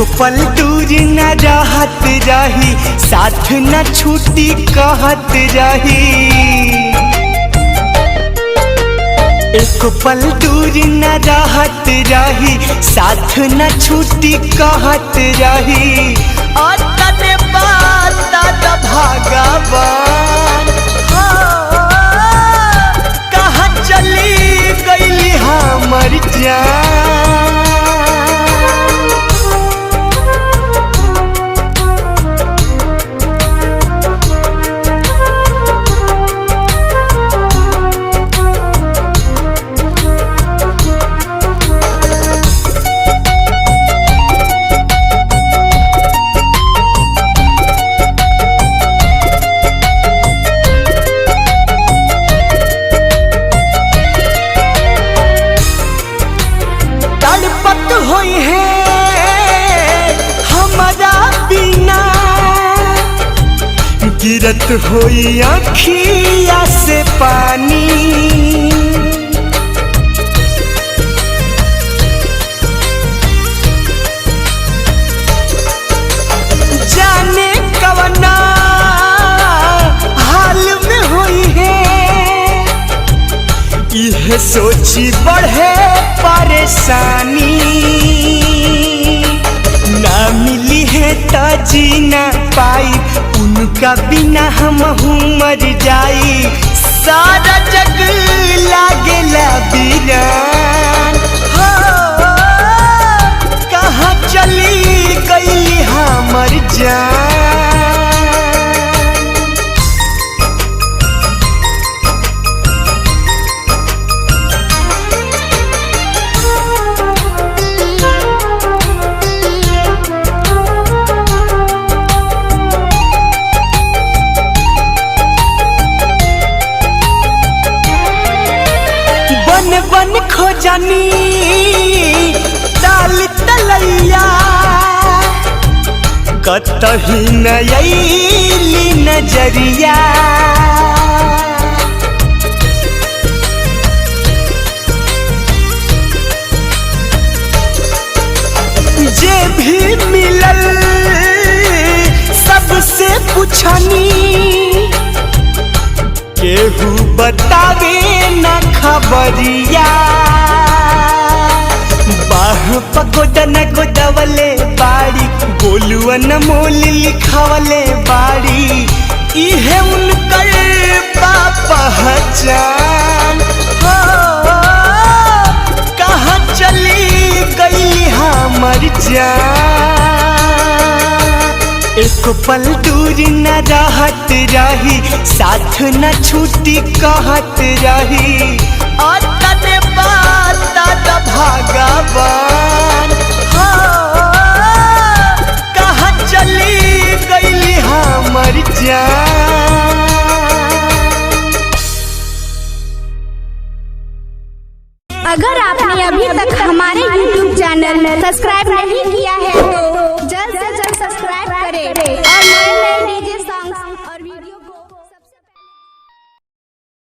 एको पल दूर न रहत रही, साथ न छूटी कहत रही। एको पल दूर न रहत रही, साथ न छूटी कहत रही। और तने बात भगवान कहाँ चली गई हमर जान। होई है हमारा बिना, गिरत होई आँखिया से पानी। जाने कवना हाल में होई है, यह सोची बढ़े परेशानी। ना मिली है तो जी ना पाई, उनका बिना हम मर जाई। सारा जग लागेला वीरान, हो कहाँ चली गई हमर जान। बन खोजनी डाल तलैया, कतही नयली नजरिया। जे भी मिलल सबसे पूछनी, केहू बतावे न खबरिया। बाह पगोदा न गोदवले बाड़ी, बोलुआ न मोल लिखावले बाड़ी। इहे उनकर पहचान, हो कहाँ चली गई हमर जान। एको पल दूर न रहत रही, साथ न छूटी कहत रही। और तने बात भगवान कहाँ चली गई हमर जान। अगर आपने अभी तक हमारे YouTube चैनल सब्सक्राइब नहीं किया